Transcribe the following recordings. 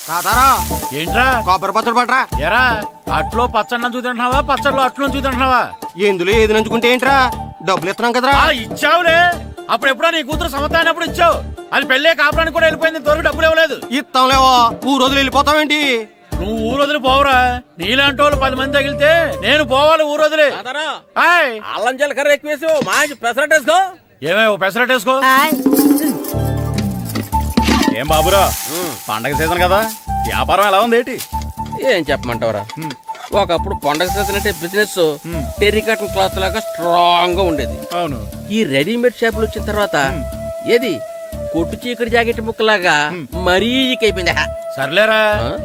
తాతారా ఏంట్రా కొబ్బరి పచ్చడి పట్రా. ఎరా అట్లో పచ్చడి చూదంటున్నావా పచ్చడిలో అట్లు చూదంటున్నావా? ఎందులో ఏది నంచుకుంటే ఏంట్రా, డబ్బులు ఇస్తున్నాం కదరా. ఇచ్చావులే, అప్పుడు ఎప్పుడో నీ కూతురు సమత అయినప్పుడు ఇచ్చావు. అది పెళ్ళే కాపురానికి కూడా వెళ్ళిపోయింది, ఇంతవరకు డబ్బులు ఇవ్వలేదు. ఇస్తాంలేవో, ఊరోజులు వెళ్ళిపోతావేంటి? నువ్వు ఊరొదిలి పోవురా, నీలాంటి వాళ్ళు 10 మంది తగిలితే నేను పోవాలి ఊరొదిలి. అల్లం జీలకర్ర ఎక్కువేసి మంచి పెసరట్ వేసుకో. ఏమే ఓ పెసరట్ వేసుకో. ఏం బాబురా, పండగ సీజన్ కదా, వ్యాపారం ఎలా ఉంది ఏంటి? ఏం చెప్పమంటావురా, ఒకప్పుడు పండగ సీజన్ అంటే బిజినెస్ టెర్రికాటన్ క్లాత్ లాగా స్ట్రాంగ్ గా ఉండేది. అవును. ఈ రెడీమేడ్ షాపులు వచ్చిన తర్వాత ఏది కొట్టు చీకటి జాకెట్ ముక్కలాగా మరీ అయిపోయింది. సర్లేరా,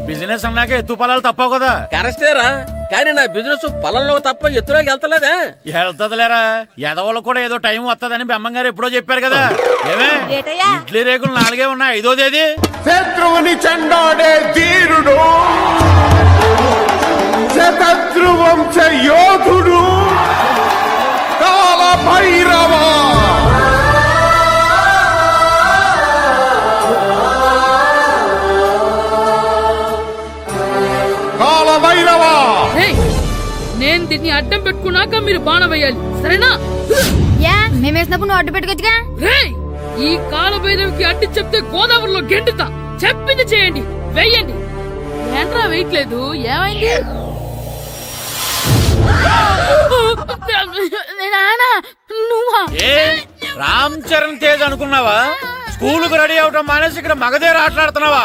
బిజినెస్ అన్నాక ఎత్తు పొలాలు తప్పవు కదా. కరెస్టేరా, కానీ నా బిజినెస్ పొలంలో తప్ప ఎత్తులోకి వెళ్తలేదా? వెళ్తదిలేరా, ఎదవలకు కూడా ఏదో టైం వస్తుందని బెమ్మం గారు ఎప్పుడో చెప్పారు కదా. ఏమే ఇడ్లీ రేకులు 4 ఉన్నాయి, 5వ తేదీ. శత్రువుని చెండాడే ధీరుడు, శతద్రువంశ యోధుడు కాల భైరవ. నేను దీన్ని అడ్డం పెట్టుకున్నాక మీరు బాణ వేయాలి, సరేనా? మేమేసినప్పుడు నువ్వు అడ్డు పెట్టుకోవచ్చుగా. ఈ కాలభైరవికి అడ్డు చెప్తే గోదావరిలో గెంటుతా. చెప్పింది చేయండి, వెయ్యండి. ఏంట్రా వెయ్యట్లేదు, ఏమైంది? నువ్వా? రామ్ చరణ్ తేజ్ అనుకున్నావా? స్కూల్ కు రెడీ అవటం మానేసి ఇక్కడ మగధీర ఆటలాడుతున్నావా?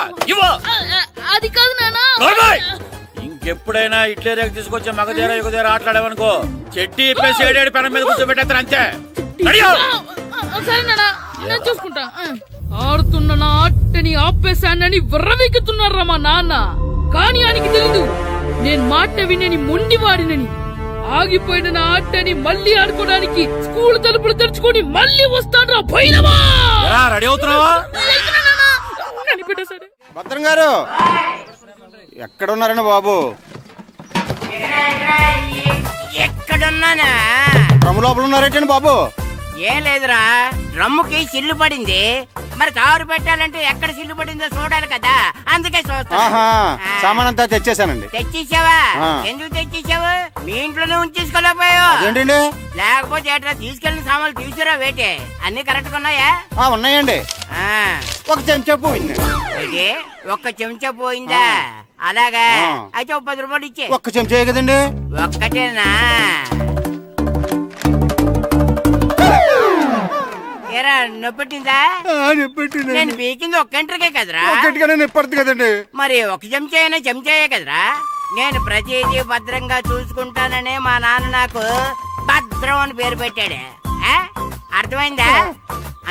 అది కాదు నాన్న. ఇంకెప్పుడైనా ఇడ్లీ రేకు తీసుకొచ్చే మగధీర యుగధీర ఆటలాడావనుకో, చెట్టి ఇప్పేసి 7 పెనం మీద కూర్చోబెట్టేస్తారు అంతే. సరే నాన్న, నేను చూసుకుంటా. ఆడుతున్న నా ఆటని ఆపేశానని విర్రవీగుతున్నారా మా నాన్న. కానీ ఆయనకి తెలీదు నేను మాట వినని మొండివాడినని. ఆగిపోయిన నా ఆటని మళ్ళీ ఆడుకోవడానికి స్కూల్ తలుపులు తెరుచుకొని మళ్ళీ వస్తాడ్రా భైరవా. రెడీ అవుతున్నావా? భద్రం గారు ఎక్కడున్నారండి బాబు? ఎక్కడున్నానా? డ్రమ్ లోపల ఉన్నారేంటండి బాబు? ఏం లేదురా, డ్రమ్ముకి సిల్లు పడింది. మరి కారు పెట్టాలంటే ఎక్కడ సిల్లు పడిందో చూడాలి కదా, అందుకే చూస్తా. సామాన్ అంతా తెచ్చేసానండి. తెచ్చేసావా? ఎందుకు తెచ్చేసావు? మీ ఇంట్లోనే ఉంచేసుకోలేకపోయావు ఏంటండి? లేకపోతే ఎట్లా తీసుకెళ్లిన సామాన్లు తీసుకురా వేటే? అన్ని కరెక్ట్ గా ఉన్నాయా? ఉన్నాయండి. ఒక చెంచా పోయింది. ఒక్క చెంచా పోయిందా? అలాగా, అయితే 10 రూపాయలు ఇచ్చే. ఒక్క చెంచా కదండి? ఒక్కటేనా? నొప్పెట్టిందా? నేను పీకింది ఒక్క గంటకే కదరా. నొప్పడుతుంది కదండి. మరి ఒక చెంచా అయినా చెంచాయే కదరా. నేను ప్రతిదీ భద్రంగా చూసుకుంటాననే మా నాన్న నాకు భద్రం అని పేరు పెట్టాడు. అర్థమైందా?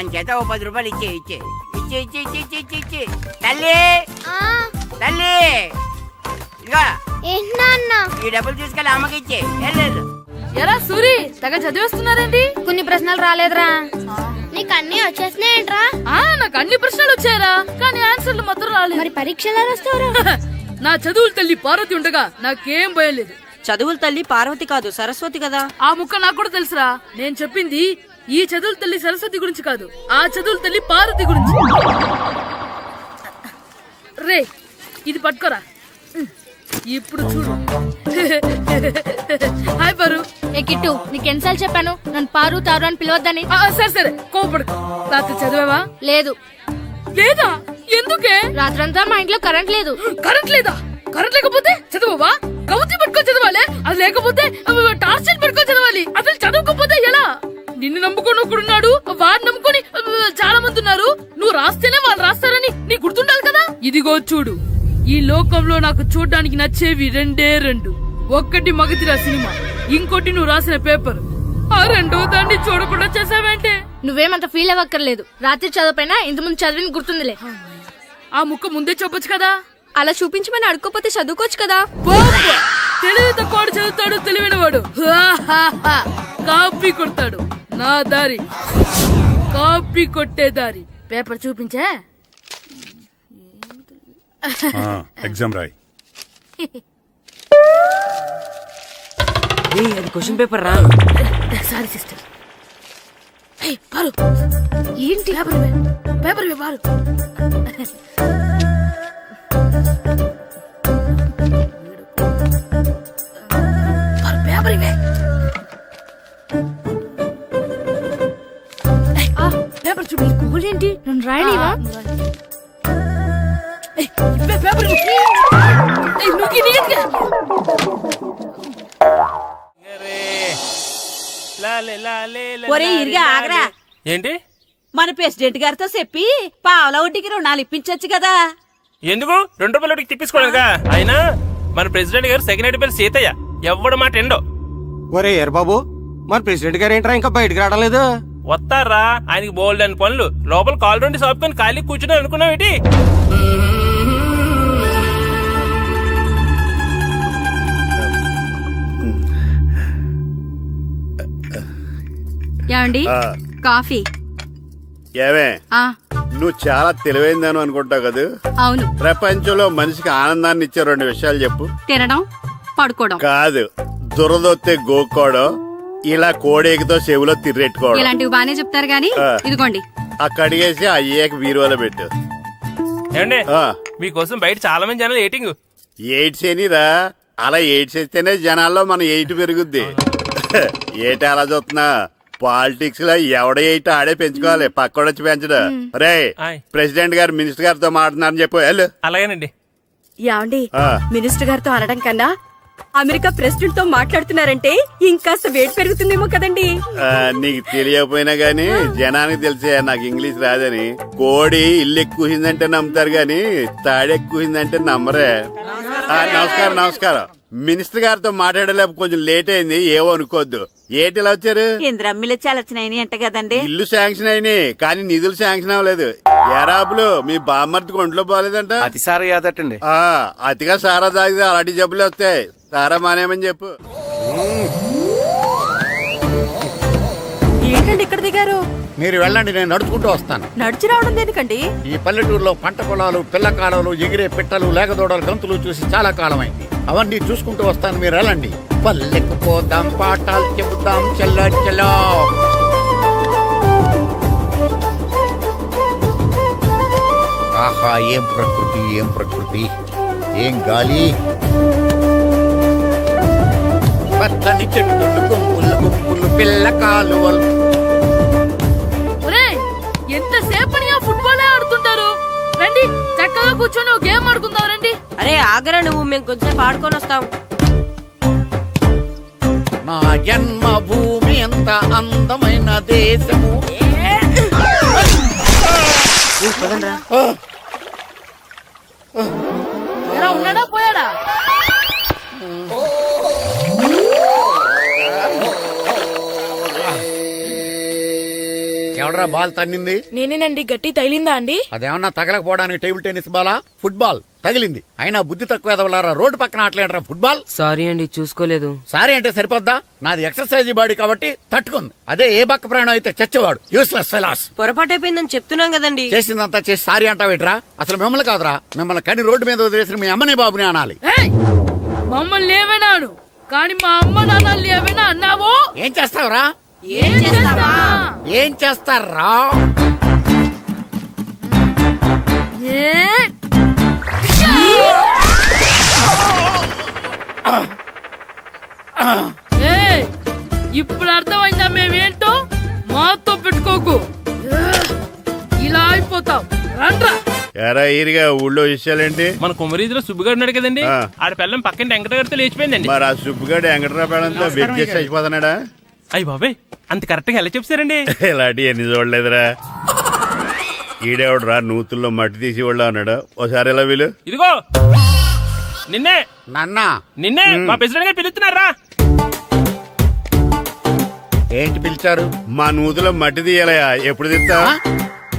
అంచేత 10 రూపాయలు ఇచ్చే ఇచ్చే ఇచ్చే ఇచ్చే ఇచ్చే ఇచ్చే ఇచ్చే తల్లి తల్లి, ఇదిగో ఈ డబ్బులు తీసుకెళ్ళి అమ్మకి ఇచ్చే. వెళ్ళలేదు. ఎరా సూరి, తెగ చదివేస్తున్నారండి. కొన్ని ప్రశ్నలు రాలేదురా. నీకు అన్ని వచ్చేసినాయంట్రా? నాకు అన్ని ప్రశ్నలు వచ్చాయరా, కానీ ఆన్సర్లు మాత్రం రాలేదు. మరి పరీక్షలు రాస్తావురా? నా చదువుల తల్లి పార్వతి ఉండగా నాకేం భయం లేదు. చదువుల తల్లి పార్వతి కాదు, సరస్వతి కదా. ఆ ముక్క నాకు కూడా తెలుసురా. నేను చెప్పింది ఈ చదువుల తల్లి సరస్వతి గురించి కాదు, ఆ చదువుల తల్లి పార్వతి గురించి. రే, ఇది పట్టుకోరా. ఇప్పుడు చూడు. హాయ్ పారు. ఏ కిట్టు, నీకు ఎన్నిసార్లు చెప్పాను నన్ను పారు తారు అని పిలవద్దని? సరే సరే, కోపడకు. రాత్రి చదివావా? లేదు. లేదా? ఎందుకే? రాత్రంతా మా ఇంట్లో కరెంట్ లేదు. కరెంట్ లేదా? కరెంట్ లేకపోతే చదవవా? కవిత పట్టుకొని చదవాలి. అది లేకపోతే టార్చ్ పట్టుకొని చదవాలి. అసలు చదవకపోతే ఎలా? నిన్ను నమ్ముకొని ఒకడున్నాడు, వాడిని నమ్ముకొని చాలా మంది ఉన్నారు. నువ్వు రాస్తేనే వాళ్ళు రాస్తారని నీ గుర్తుండాలి కదా. ఇదిగో చూడు, ఈ లోకంలో నాకు చూడడానికి నచ్చేవి 2. ఒక్కటి మగధీర సినిమా, ఇంకోటి నువ్వు రాసిన పేపర్. ఆ 2వ దాన్ని చూడకుండా చేసావేంటే? నువ్వేమంత ఫీల్ అవ్వక్కర్లేదు. రాత్రి చదవపోయినా ఇంతకుముందు చదివిన గుర్తుందిలే. ఆ ముక్క ముందే చెప్పొచ్చు కదా. అలా చూపించమని అడుక్కోపోతే చదువుకోవచ్చు కదా. తెలివి తక్కువ చదువుతాడు, తెలివైన వాడు కాపీ కొడతాడు. నా దారి కాపీ కొట్టే దారి. పేపర్ చూపించే. ఎగ్జామ్ రాయ్. అది క్వశ్చన్ పేపర్ రా. Sorry sister. పారు, ఏంటి పేపర్? పేపర్ పారు. పేపర్ ఇవే. పేపర్ చూపి. స్కూల్ ఏంటి నన్ను రాయలేవా? ఇవే పేపర్ ఇవ్వు. నువ్వు నీట్గా. ఒరే ఇరిగా ఆగరా. ఏంటి? మన ప్రెసిడెంట్ గారితో చెప్పి పావలా వడ్డీకి రుణాలు ఇప్పించొచ్చు కదా. ఎందుకు 2 రూపాయలు ఒకటికి తిప్పించుకోలేదుగా. అయినా మన ప్రెసిడెంట్ గారు సెకండ్ హెడ్ పేరు సీతయ్య, ఎవ్వడు మాట ఎండో. ఒరే ఎర్ బాబు, మన ప్రెసిడెంట్ గారు ఏంట్రా ఇంకా బయటకు రావడం లేదు? వస్తారా, ఆయనకి బోల్డ్ అని పనులు. లోపల కాలు రెండు సాపుకొని ఖాళీ కూర్చుని అనుకున్నావు ఏంటి? ఏమండి కాఫీ? ఏమే ఆ నువ్వు చాలా తెలివైందాను అనుకుంటావు కదా. అవును. ప్రపంచంలో మనిషికి ఆనందాన్ని ఇచ్చే 2 విషయాలు చెప్పు. తినడం, పడుకోవడం. కాదు, దురదొత్తే గోక్కోవడం, ఇలా కోడేకితో చెవులో తిర్రెట్టుకోవడం. ఇలాంటివి బానే చెప్తారు గానీ ఇదిగోండి. అక్కడిగేసి అయ్యేకి బీరువాలో పెట్టు. ఏమండి, మీకోసం బయట చాలా మంది జనాలు ఏటింగ్. ఎయిడ్స్ ఏనిరా, అలా ఎయిడ్స్ వేస్తేనే జనాల్లో మన ఎయిట్ పెరుగుద్ది. ఏటి అలా చూస్తున్నా? పాలిటిక్స్ లో ఎవడ ఎయిట్ ఆడే పెంచుకోవాలి, పక్కడొచ్చి పెంచడం. రే ప్రెసిడెంట్ గారు మినిస్టర్ గారితో మాట్లాడుతున్నారని చెప్పు. వెళ్ళు. అలాగేనండి. యాండి మినిస్టర్ గారితో అనడం కన్నా అమెరికా ప్రెసిడెంట్ తో మాట్లాడుతున్నారంటే ఇంకాస్త వేడి పెరుగుతుందేమో కదండి. నీకు తెలియకపోయినా గానీ జనానికి తెలిసే నాకు ఇంగ్లీష్ రాదని. కోడి ఇల్లు ఎక్కువసిందంటే నమ్ముతారు గాని తాడెక్కువసిందంటే నమ్మరే. నమస్కారం నమస్కారం. మినిస్టర్ గారితో మాట్లాడలేక కొంచెం లేట్ అయింది, ఏవో అనుకోవద్దు. ఏటి ఇలా వచ్చారు? ఇంద్రమ్మిలు చాలచ్చినాయని అంట కదండి. ఇల్లు శాంక్షన్ అయినాయి కానీ నిధులు శాంక్షన్ అవ్వలేదు. ఎరాబులు మీ బామ్మర్తికి ఒంట్లో పోలేదంట. అతిసారి యాదటండి. అతిగా సారా తాగితే అలాంటి జబ్బులు వస్తాయి. సారా మానేమని చెప్పు. ఏంటండి ఇక్కడ దిగారు? మీరు వెళ్ళండి, నేను నడుచుకుంటూ వస్తాను. నడిచి రావడం దేనికండి? ఈ పల్లెటూరులో పంట పొలాలు, పిల్ల కాలాలు, ఎగిరే పిట్టలు, లేకదోడలు, గంతులు చూసి చాలా కాలమైంది. అవన్నీ చూసుకుంటూ వస్తాను, మీరు వెళ్ళండి. పల్లెకు పోదాం, పాఠాలు చెబుతాం, చెల్లో. ఆహా, ఏం ప్రకృతి, ఏం ప్రకృతి, ఏం గాలి. పచ్చని చెట్లు, గుంపులు గుంపులు, పిల్ల కాలువలు. ఎంతసేపని ఆ ఫుట్బాల్ ఆడుతుంటారు. రండి చక్కగా కూర్చొని ఒక గేమ్ ఆడుకుందాం. రండి. అరే ఆగరా నువ్వు, మేము కొంచెం ఆడుకొని వస్తాం. నా జన్మభూమి ఎంత అందమైన దేశము. ఎలా ఉన్నాడా, పోయాడా? ఎవడరా బాల్ తన్నింది? నేనేనండి. గట్టి తగిలిందా అండి? అదేమన్నా తగలకపోవడానికి టేబుల్ టెన్నిస్ బాలా, ఫుట్బాల్ తగిలింది. అయినా బుద్ధి తక్కువ ఎదవలారా, రోడ్డు పక్కన ఆటలేడరా ఫుట్బాల్. సారీ అండి, చూసుకోలేదు. సారీ అంటే సరిపోద్దా? నాది ఎక్సర్సైజ్ బాడీ కాబట్టి తట్టుకుంది. అదే ఏ బక్క ప్రాణం అయితే చచ్చేవాడు. Useless fellas. పొరపాటు అయిపోయిందని చెప్తున్నాం కదండి. చేసిందంతా చేసి సారీ అంటావేట్రా? అసలు మిమ్మల్ని కాదురా, మిమ్మల్ని కని రోడ్డు మీద వదిలేసిన మీ అమ్మని బాబుని అనాలి. మమ్మల్ని ఏమైనాను కానీ మా అమ్మ నాన్నల్ని ఏమైనా అన్నావో ఏం చేస్తావురా? ఏం చేస్తారా? ఇప్పుడు అర్థమైందా మేమేంటో? మాతో పెట్టుకోకు, ఇలా అయిపోతావు. రండ్రా. ఎరా ఈరిగా ఊళ్ళో విషయాలేంటి? మన కుమరీధిలో సుబ్బుగాడు ఉన్నాడు కదండి, ఆడ పిల్లం పక్కన వెంకటగారితో లేచిపోయిందండి. మరి ఆ సుబ్బుగాడు వెంకటరాపేడంతో వెయిట్ చేసి అయిపోతున్నాడా? అయ్యి బాబాయ్, అంత కరెక్ట్ గా ఎలా చెప్తారండి? ఇలాంటి ఎన్ని చూడలేదురా. ఈడేవడరా నూతుల్లో మట్టి తీసి వాళ్ళు అన్నాడు. ఓసారి ఎలా వీలు? ఇదిగో నిన్నే నిన్నే మా ప్రెసిడెంట్ గారు పిలుస్తున్నారా? ఏంటి పిలిచారు? మా నూతులో మట్టి తీయాలయా. ఎప్పుడు తీస్తా?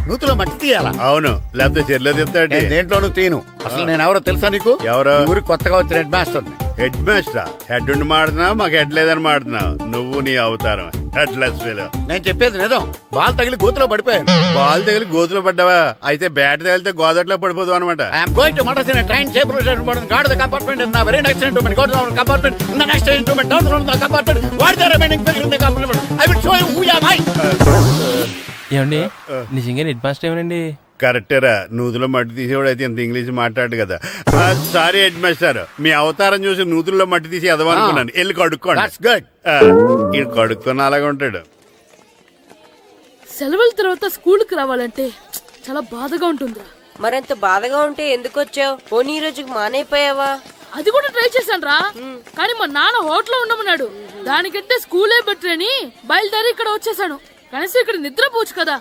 నూతులో మట్టి తీయాలా? అవును, లేకపోతే చెర్లో తీస్తాడు. దేంట్లోనూ తీను. అసలు నేను ఎవరో తెలుసా నీకు? ఎవరో? ఊరికి కొత్తగా వచ్చిన head master. Head master? Head ఉండి మాడుతున్నావు, మాకు హెడ్ లేదని మాడుతున్నావు. నువ్వు నీ అవతారం హెడ్లెస్ ఫీల్. నేను చెప్పేది నిజం. బాల్ తగిలి గోతులో పడిపోయాను. బాల్ తగిలి గోతులో పడ్డావా? అయితే బ్యాట్ తగిలితే గోదట్లో పడిపోదు అనమాట. Train guard the compartment in very next instrument. Go to our compartment in the next instrument. Down the compartment. What the remaining figure in the compartment? I will show you who you are. ఏమండి నిజంగా head master ఏమనండి? కరెక్టరా, నూతులో మట్టి తీసేవాడు అయితే ఇంత English మాట్లాడు కదా. Sorry head master, మీ అవతారం చూసి నూతుల్లో మట్టి తీసి ఎదవనుకున్నాను. వెళ్ళి కడుక్కోండి. ఇది కడుక్కొని అలాగే ఉంటాడు. సెలవుల తర్వాత స్కూల్కి రావాలంటే చాలా బాధగా ఉంటుందిరా. మరంత బాధగా ఉంటే ఎందుకు వచ్చావు? పోనీ ఈ రోజుకి మానైపోయావా? అది కూడా ట్రై చేశాను రా, కానీ మా నాన్న హోటల్లో ఉండమన్నాడు. దానికంటే స్కూలే బెటర్ అని బయలుదేరి ఇక్కడ వచ్చేసాను. కనీసం ఇక్కడ నిద్రపోవచ్చు కదా.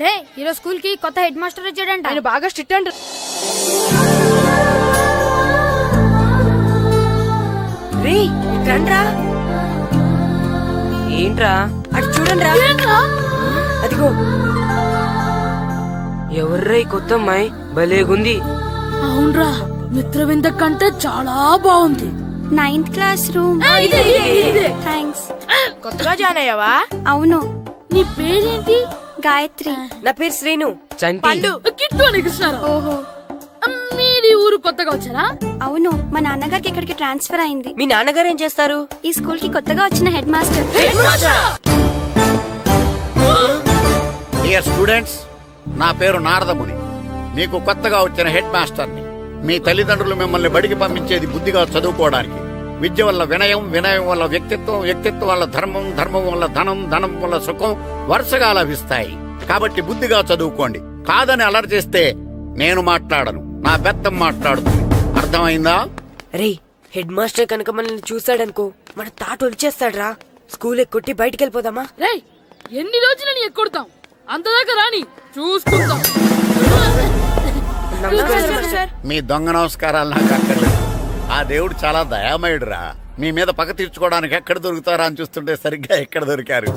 రే ఈరోజు స్కూల్ కి కొత్త హెడ్ మాస్టర్ వచ్చాడంట. ఆయన బాగా స్ట్రిక్ట్ అంట. రే రండ్రా. ఏంట్రా అటు చూడండిరా. అదిగో ఎవర్రా ఈ కొత్త అమ్మాయి? భలేగుంది. అవునరా, మిత్రవింద కంటే చాలా బాగుంది. 9th class room. థ్యాంక్స్. కొత్తగా జాయిన్ అయ్యావా? అవును. నీ పేరేంటి? గాయత్రి. నా పేరు శ్రీను. పండు. కిట్టు అని కృష్ణారావు. ఓహో. మీది ఊరు కొత్తగా వచ్చారా? అవును, మా నాన్నగారికి ఇక్కడికి ట్రాన్స్ఫర్ అయింది. మీ నాన్నగారు ఏం చేస్తారు? ఈ స్కూల్ కి కొత్తగా వచ్చిన హెడ్ మాస్టర్. డియర్ స్టూడెంట్స్, నా పేరు నారదముని. మీకు కొత్తగా వచ్చిన హెడ్ మాస్టర్ని. మీ తల్లిదండ్రులు మిమ్మల్ని బడికి పంపించేది బుద్ధిగా చదువుకోవడానికి. విద్య వల్ల వినయం, వినయం వల్ల వ్యక్తిత్వం, వ్యక్తిత్వం వల్ల ధర్మం, ధర్మం వల్ల ధనం, ధనం వల్ల సుఖం వరుసగా లభిస్తాయి. కాబట్టి బుద్ధిగా చదువుకోండి. కాదని అలర్ చేస్తే నేను మాట్లాడను, నా బెత్తం మాట్లాడుతుంది. అర్థమైందా? రే హెడ్ మాస్టర్ కనుక మనల్ని చూసాడనుకో మన తాట వచ్చేస్తాడ్రా. స్కూల్ ఎక్కొట్టి బయటికి వెళ్ళిపోదామా? రే ఎన్ని రోజులని ఎక్కొడతాం? అంతదాకా రాని చూసుకుంటాం. మీ దొంగ నమస్కారాలు నాకు అక్కర్లేదు. ఆ దేవుడు చాలా దయామయుడురా. మీ మీద పగ తీర్చుకోవడానికి ఎక్కడ దొరుకుతారా అని చూస్తుంటే సరిగ్గా ఎక్కడ దొరికారు.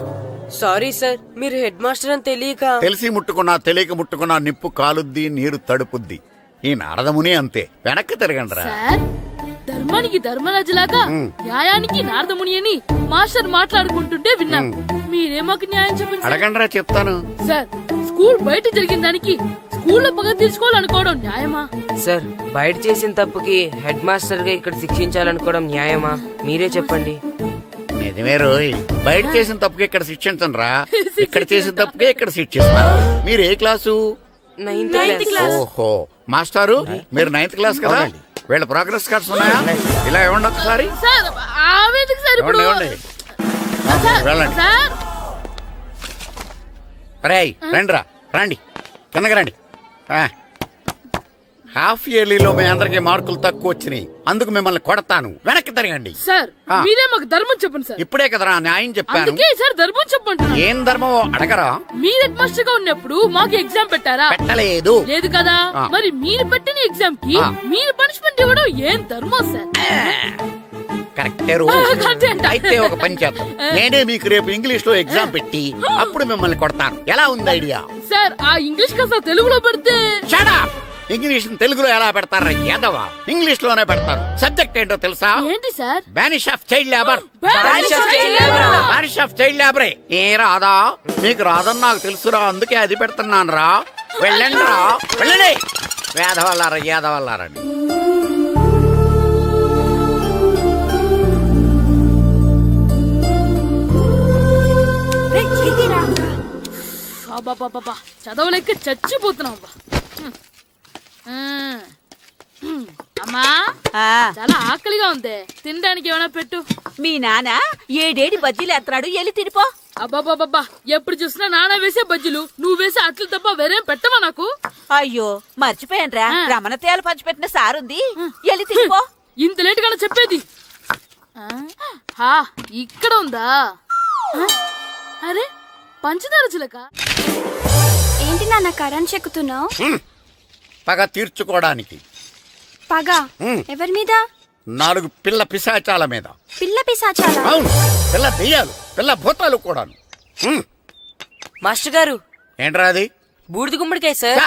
సారీ సార్, మీరు హెడ్ మాస్టర్ అని తెలియక. తెలిసి ముట్టుకున్నా తెలియక ముట్టుకున్నా నిప్పు కాలుద్ది, నీరు తడుపుద్ది. ఈ నారదముని అంతే. వెనక్కి తిరగండి రా. సార్, ధర్మానికి ధర్మరాజులాగా న్యాయానికి నారదముని అని మాస్టర్ మాట్లాడుకుంటుంటే విన్నాం. మీరే మాకు న్యాయం చెప్పండి. అడగండి రా, చెప్తాను. సార్, స్కూల్ బయట జరిగిన దానికి స్కూల్లో పగ తీర్చుకోవాలనుకోవడం న్యాయమా? సార్, బయట చేసిన తప్పుకి హెడ్ మాస్టర్ గా ఇక్కడ శిక్షించాలనుకోవడం న్యాయమా? మీరే చెప్పండి. నిజమే రోయ్, బయట చేసిన తప్పుకి ఇక్కడ శిక్షించను రా. ఇక్కడ చేసిన తప్పుకే ఇక్కడ శిక్షిస్తాను. మీరు ఏ క్లాసు? 9th class. ఓహో, మాస్టారు మీరు 9th క్లాస్ కదా? వీళ్ళ ప్రోగ్రెస్ కార్డ్స్ ఉన్నాయా? ఇలా ఇవ్వండి ఒకసారి. సార్, ఆవేదకు సార్ ఇప్పుడు. ఇవ్వండి. వెళ్ళండి. సార్, రేయ్ రండి రా, రండి కిందకి రండి. హాఫ్ ఇయర్లీలో మీ అందరికి మార్కులు తక్కువ వచ్చినాయి, అందుకు మిమ్మల్ని కొడతాను. వెనక్కి తిరగండి. సార్ మీరే మాకు ధర్మం చెప్పండి సార్. ఇప్పుడే కదరా న్యాయం చెప్పాను. అందుకే సార్ ధర్మం చెప్పంటున్నా. ఏం ధర్మం అడగరా? మీరు హెడ్ మాస్టర్ గా ఉన్నప్పుడు మాకు ఎగ్జామ్ పెట్టారా? పెట్టలేదు. లేదు కదా. మరి మీరు పెట్టిన ఎగ్జామ్ కి మీరు పనిష్మెంట్ ఇవ్వడం ఏం ధర్మం సార్? కరెక్టే. అయితే ఒక పని చేద్దాం, నేనే మీకు రేపు ఇంగ్లీష్ లో ఎగ్జామ్ పెట్టి అప్పుడు మిమ్మల్ని కొడతాను. ఎలా ఉంది ఐడియా? సార్, ఆ ఇంగ్లీష్ కాస్త తెలుగులో పెడితే. ఇంగ్లీష్ తెలుగులో ఎలా పెడతారా యాదవా? ఇంగ్లీష్ లోనే పెడతారు. సబ్జెక్ట్ ఏంటో తెలుసా? ఏంటి sir? Banish of child labour. Banish of child లేబరే. ఏ రాదా? మీకు రాదని నాకు తెలుసురా, అందుకే అది పెడుతున్నాను రా. వెళ్ళండి రా, వెళ్ళండి. వేదవల్లారా, యాదవల్లారండి. చదవలేక చచ్చిపోతున్నాం. అమ్మా, చాలా ఆకలిగా ఉంది, తినడానికి ఏమైనా పెట్టు. మీ నాన్న ఏడేడి బజ్జీలు ఎత్తాడు, వెళ్ళి తినిపో. అబ్బాబాబా, ఎప్పుడు చూసినా నాన్న వేసే బజ్జీలు, నువ్వు వేసే అట్లు తప్ప వేరేం పెట్టవా నాకు? అయ్యో మర్చిపోయానురా, రమణ తేలు పంచిపెట్టిన సారుంది, వెళ్ళి తినిపో. ఇంత లేట్ గా చెప్పేది. ఇక్కడ ఉందా? అరే పంచదార చిలక. ఏంటి నాన్న కరెంట్ చెక్కుతున్నావు? పగ తీర్చుకోవడానికి. పగ ఎవరి మీద? 4 పిల్ల పిశాచాల మీద. పిల్ల పిశాచాల? అవును, పిల్ల దెయ్యాలు, పిల్ల భూతాలు కూడా. మాస్టర్ గారు, ఏంట్రా అది? బూడిద గుమ్మడికాయ సార్.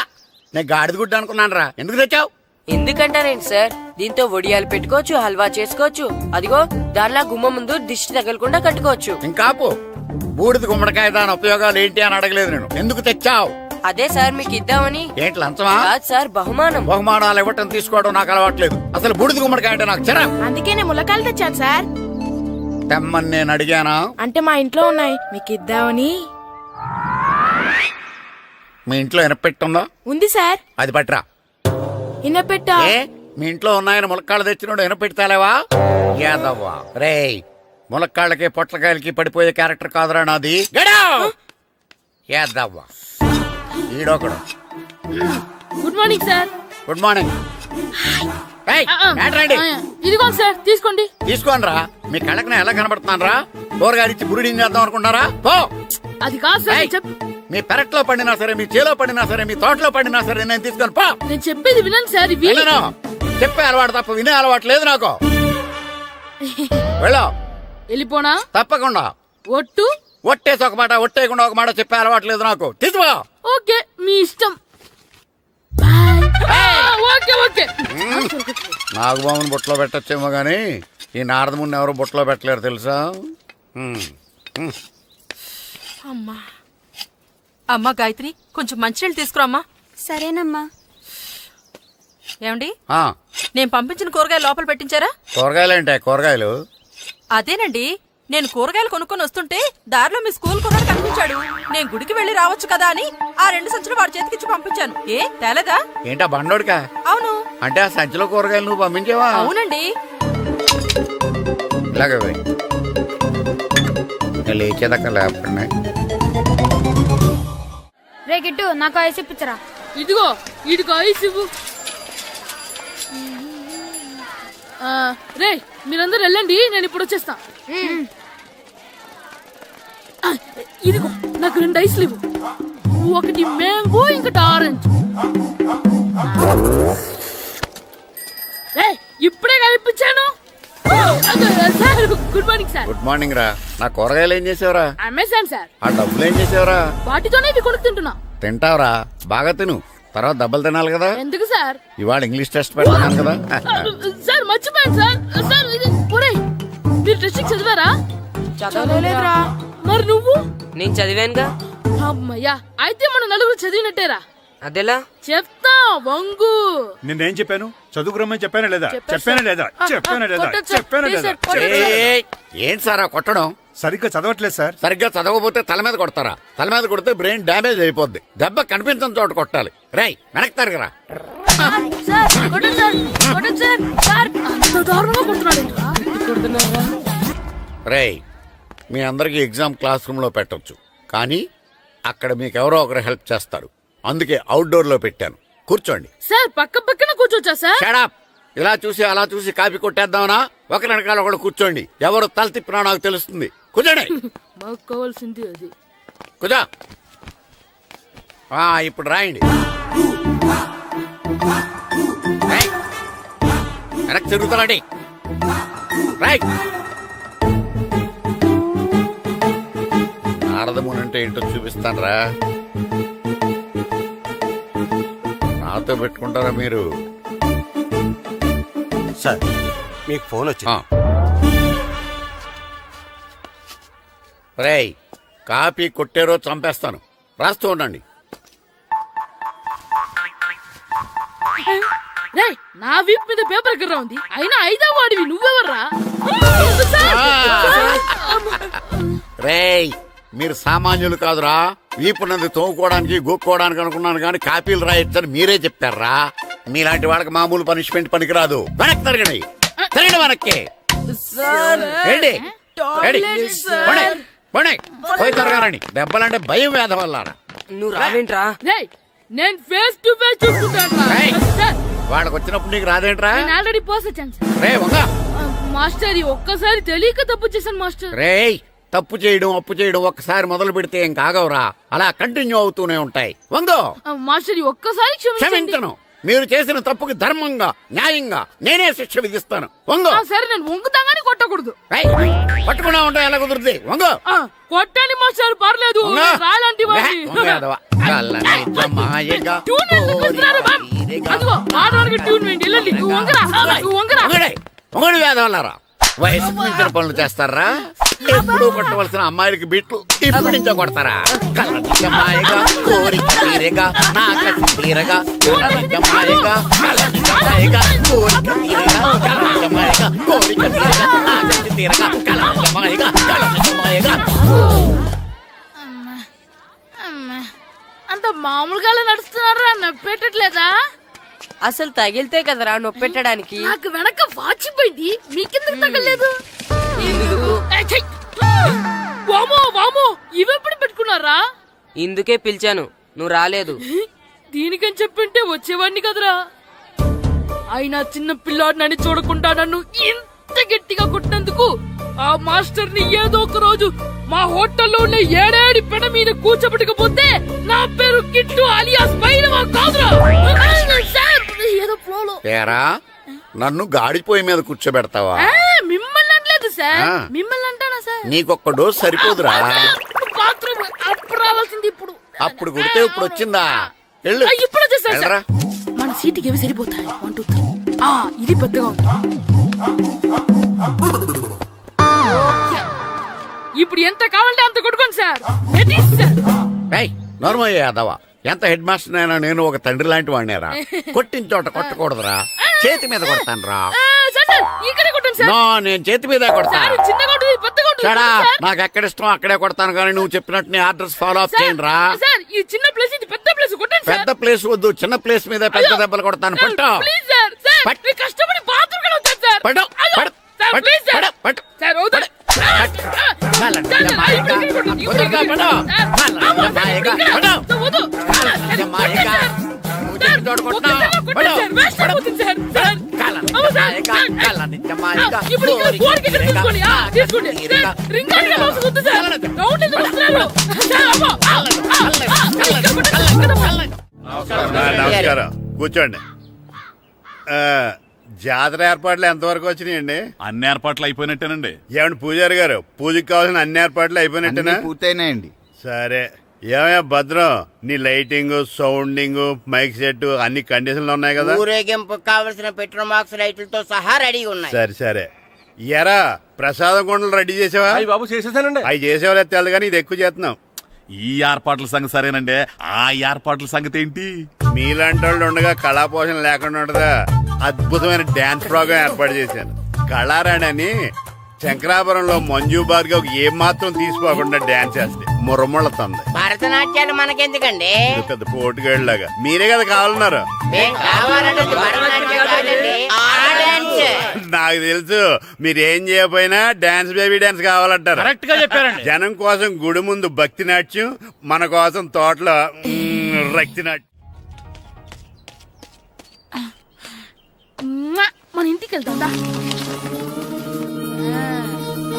నేను గాడిద గుడ్డ అనుకున్నాను రా. ఎందుకు తెచ్చావు? ఎందుకంటారేంటి సార్, దీంతో వడియాలు పెట్టుకోవచ్చు, హల్వా చేసుకోవచ్చు. అదిగో దానిలా గుమ్మ ముందు దిష్టి తగలకుండా కట్టుకోవచ్చు. ఇంకాపు, బూడిద గుమ్మడికాయ దాని ఉపయోగాలు ఏంటి అని అడగలేదు నేను. ఎందుకు తెచ్చావు? అదే సార్ మీకు ఇద్దామని. ఏంటి లంచమా? కాదు సార్, బహుమానం. బహుమానాలు ఇవ్వటం తీసుకోవడం నాకు అలవాట్లేదు. అసలు బూడిద గుమ్మడికాయ అంటే నాకు చెరా. అందుకే నేను ములకాయలు తెచ్చాను సార్. తెమ్మని నేను అడిగానా? అంటే మా ఇంట్లో ఉన్నాయి, మీకు ఇద్దామని. మీ ఇంట్లో ఎనపెట్టుందో? ఉంది సార్. అది పట్రా. ఇన్నపెట్ట. ఏ మీ ఇంట్లో ఉన్నాయన ములక్కాళ్ళు తెచ్చినోడు ఎనపెడతాలేవా? యాదవ్వా రేయ్, ములక్కాళ్ళకి పొట్లకాయలకి పడిపోయే క్యారెక్టర్ కాదురా నాది. యాదవ్వా ఈడొకడు. Good morning sir. Good morning. ఇదిగో సార్ తీసుకోండి. తీసుకోనరా, మీ కళ్ళకి నేను ఎలా కనబడుతున్నాను రా? కూరగాయలిచ్చి బురుడి చేద్దాం అనుకుంటారా? పో. అది కాదు సార్. మీ పెరట్లో పండినా సరే, మీ చేలో పండినా సరే, మీ తోటలో పండినా సరే నేను తీసుకొని పో. నేను చెప్పేది వినండి సార్. ఇవి చెప్పే అలవాటు తప్ప వినే అలవాటు లేదు నాకు. వెళ్ళో. వెళ్ళిపోనా? తప్పకుండా. ఒట్టు? ఒట్టేసి ఒక మాట, ఒట్టేయకుండా ఒక మాట చెప్పే అలవాటు లేదు నాకు. తీసుకో. ఓకే మీ ఇష్టం. Okay okay. నాగబాబుని బుట్టలో పెట్టచ్చేమో గాని ఈ నారదముని ఎవరు బుట్టలో పెట్టలేరు తెలుసా? అమ్మా గాయత్రి, కొంచెం మంచినీళ్ళు తీసుకురామ్మా. సరేనమ్మా. ఏమండి, నేను పంపించిన కూరగాయలు లోపల పెట్టించారా? కూరగాయలేంటే కూరగాయలు? అదేనండి, నేను కూరగాయలు కొనుక్కొని వస్తుంటే దారిలో మీ స్కూల్ కుర్రాడు కనిపించాడు. నేను గుడికి వెళ్లి రావచ్చు కదా అని ఆ 2 సంచులు వాడి చేతికిచ్చి పంపించాను. ఏ తేలేదా? ఏంటా బండోడికా? అవును. అంటే ఆ సంచిలో కూరగాయలు నువ్వు పంపించావా? అవునండి. ఇలాగే లేచేదాకా లేపండి. రే గిట్టు, నాకు ఐస్ ఇప్పించరా. ఇదిగో ఇదిగో ఐస్ ఇవ్వు. రే మీరందరూ వెళ్ళండి, నేను ఇప్పుడు వచ్చేస్తా. ఇదిగో నాకు 2 ఐస్లు ఇవ్వు. ఒకటి మ్యాంగో, ఇంకటి ఆరెంజ్. ఇప్పుడే కనిపించాను. Sir good morning sir. Good morning రా. నా కూరగాయలు ఏం చేసావురా? Amazon sir. ఆ డబ్బులు ఏం చేసావురా? వాటితోనే ఇవి కొనుక్కు తింటున్నా. తింటావురా, బాగా తిను. తర్వాత దెబ్బలు తినాలి కదా. ఎందుకు సార్? ఇవాళ ఇంగ్లీష్ టెస్ట్ పెడతాను కదా. సార్ మర్చిపోయాను సార్. సార్ ఇది మీరు టెస్టింగ్ చదివారా? చదవలేదురా. మరి నువ్వు? నేను చదివానుగా. అమ్మయ్యా, అయితే మన నలుగురు చదివినట్టేరా. అదెలా? చెప్తా వంగు. నిన్నేం చెప్పాను? చదువుకురమ్మని చెప్పానా లేదా? చెప్పానా లేదా? ఏం సార్ కొట్టడం? సరిగ్గా చదవట్లేదు సార్. సరిగ్గా చదవకపోతే తల మీద కొడతారా? తల మీద కొడితే బ్రెయిన్ డ్యామేజ్ అయిపోద్ది. దెబ్బ కనిపించిన చోట కొట్టాలి. రై వెనక్కి తరగరా. రై మీ అందరికి ఎగ్జామ్ క్లాస్ రూమ్ లో పెట్టొచ్చు, కానీ అక్కడ మీకు ఎవరో ఒకరు హెల్ప్ చేస్తారు. అందుకే అవుట్డోర్ లో పెట్టాను. కూర్చోండి. సార్ పక్క పక్కన కూర్చోచ్చా సార్? షడప్. ఇలా చూసి అలా చూసి కాపీ కొట్టేద్దామనా? ఒకరి వెనకాల ఒకడు కూర్చోండి. ఎవరు తల తిప్పినా నాకు తెలుస్తుంది. కూర్చోండి. మాకు కావాల్సింది అది. కూర్చో. ఇప్పుడు రాయండి. వెనక్కి తిరుగుతారండి. రాయ్. నారదముని అంటే ఏంటో చూపిస్తాను రా. నాతో పెట్టుకుంటారా మీరు? సార్ మీకు ఫోన్ వచ్చింది. రేయ్ కాపీ కొట్టేరో చంపేస్తాను. రాస్తూ ఉండండి. నా వీప్ మీద పేపర్ కర్ర ఉంది, అయినా 5వ వాడివి నువ్వెవర్రా? రేయ్ మీరు సామాన్యులు కాదురా. వీపున్నది తోముకోవడానికి గోక్కోవడానికి అనుకున్నాను, కానీ కాపీలు రాయొచ్చని మీరే చెప్పారా. మీలాంటి వాళ్ళకి మామూలు పనిష్మెంట్ పనికిరాదు. వెనక్కి తిరగండి. తిరగండి వెనక్కి. పోయి తిరగారండి. దెబ్బలంటే భయం వేద వల్ల. నువ్వు రావేంట్రా? నేను ఫేస్ టు ఫేస్ చూసుకుంటాను. వాళ్ళకి వచ్చినప్పుడు నీకు రాదేంట్రా? ఆల్రెడీ పోస్ వచ్చాను మాస్టర్. ఒక్కసారి తెలియక తప్పు చేశాను మాస్టర్. రేయ్ తప్పు చేయడం అప్పు చేయడం ఒక్కసారి మొదలు పెడితే ఏం కాగవరా. అలా కంటిన్యూ అవుతూనే ఉంటాయి. వందో మాస్టర్ ఒక్కసారి క్షమించను. మీరు చేసిన తప్పుకి ధర్మంగా న్యాయంగా నేనే శిక్ష విధిస్తాను. వంగో. సరే నేను వంగుతాగానే కొట్టకూడదు. పట్టుకున్నా ఉంటా ఎలా కుదురుతుంది. వంగో. కొట్టండి మాస్టర్ పర్లేదు. రాలాంటి మొగడు వేదవల్లారా. వయసుకు మించిన పనులు చేస్తారా? ఎప్పుడు కొట్టవలసిన అమ్మాయిలకి బిట్లు ఇప్పుడు నుంచో కొడతారా? కళ్ళనిజమాయగా కోరిక తీరేగా నాకసి తీరగా కళ్ళనిజమాయగా కళ్ళనిజమాయగా కోరిక తీరేగా కళ్ళనిజమాయగా కోరిక తీరేగా నాకసి తీరగా కళ్ళనిజమాయగా కళ్ళనిజమాయగా. ఏంటంత మామూలుగా నడుస్తున్నారా? నొప్పెట్టట్లేదా? అసలు తగిలితే కదరా నొప్పెట్టడానికి. నాకు వెనక వాచిపోయింది, మీకెందుకు తగలేదు? వామో వామో, ఇవెప్పుడు పెట్టుకున్నారా? ఇందుకే పిలిచాను, నువ్వు రాలేదు. దీనికని చెప్పింటే వచ్చేవాడిని కదరా. అయినా చిన్న పిల్లాడినని చూడకుండా నన్ను ఇంత గట్టిగా కొట్టినందుకు ఆ మాస్టర్ ని ఏదో ఒక రోజు మా హోటల్లో ఉన్న ఏడేడి పెడ మీద కూర్చోబెట్టకపోతే నా పేరు కిట్టు అలియాస్ బైరవా కాదురా. ఏదో ఫ్లోలో తేరా నన్ను గాడిపోయి మీద కూర్చోబెడతావా? మిమ్మల్ని అనలేదు సార్, మిమ్మల్ని అంటానా సార్? నీకొక్క డోస్ సరిపోదురా. బాత్రూమ్ అప్పుడు రావాల్సింది ఇప్పుడు. అప్పుడు కుడితే ఇప్పుడు వచ్చిందా? వెళ్ళు. ఇప్పుడు వచ్చేసారు సార్. వెళ్ళరా. మన సీటుకి ఏవి సరిపోతాయి? 1 2 3. ఇది పెద్దగా ఉంది. ఇప్పుడు ఎంత కావాలంటే అంత కొట్టుకోండి సార్. నోర్మయ్య యాదవ, ఎంత హెడ్ మాస్టర్ అయినా నేను ఒక తండ్రి లాంటి వాడినేరా. కొట్టిన చోట కొట్టకూడదురా, చేతి మీద కొడతాను రా. ఇక్కడే కొట్టండి సార్. నో, నేను చేతి మీద కొడతా. చిన్న కొట్టు, పెద్ద కొట్టు. నాకు ఎక్కడ ఇష్టం అక్కడే కొడతాను, కానీ నువ్వు చెప్పినట్టు నీ ఆర్డర్స్ ఫాలో అప్ చేయండి రా. సార్ ఈ చిన్న ప్లేస్, ఇది పెద్ద ప్లేస్, కొట్టండి సార్. పెద్ద ప్లేస్ వద్దు, చిన్న ప్లేస్ మీద పెద్ద దెబ్బలు కొడతాను. పట్టు. Please sir. సార్ మీరు కష్టపడి బాత్రూమ్ కూడా వచ్చారు సార్. పట్టు. Sir please sir. సార్ వద్దు. నమస్కారం, కూర్చోండి. జాతర ఏర్పాట్లు ఎంతవరకు వచ్చినాయండి? అన్ని ఏర్పాట్లు అయిపోయినట్టేనండి. ఏమండి పూజారి గారు, పూజకి కావాల్సిన అన్ని ఏర్పాట్లు అయిపోయినట్టేనా? పూర్తయినాయండి. సరే. ఏమయ్యా భద్రం, నీ లైటింగ్, సౌండింగ్, మైక్ సెట్ అన్ని కండిషన్లు ఉన్నాయి కదా? ఊరేగింపు కావలసిన పెట్రోల్ బాక్స్ లైట్లతో సహా రెడీ ఉన్నాయి. సరే సరే. ఎరా ప్రసాదం కొండలు రెడీ చేసావా? బాబు చేసేసానండి. అవి చేసేవాళ్ళు తెలు కానీ ఇది ఎక్కువ చేస్తున్నాం. ఈ ఏర్పాట్ల సంగతి సరేనండి, ఆ ఏర్పాట్ల సంగతి ఏంటి? మీలాంటి వాళ్ళు ఉండగా కళా పోషణ లేకుండా ఉండదా? అద్భుతమైన డాన్స్ ప్రోగ్రాం ఏర్పాటు చేశాను. కళారాణి అని శంకరాపురంలో మంజు భార్గవ్ ఏం మాత్రం తీసుకోకుండా డాన్స్ చేస్తే మురముళ్ళతుంది. భరతనాట్యాలు మనకెందుకండి? పెద్ద పోటుగాళ్ళలాగా మీరే కదా కావాలన్నారు. నాకు తెలుసు మీరేం చేయకపోయినా డాన్స్ బేబీ డాన్స్ కావాలంటారు. కరెక్ట్ గా చెప్పారండి. జనం కోసం గుడి ముందు భక్తి నాట్యం, మన కోసం తోటలో రక్తి నాట్యం. మన ఇంటికి వెళ్తా.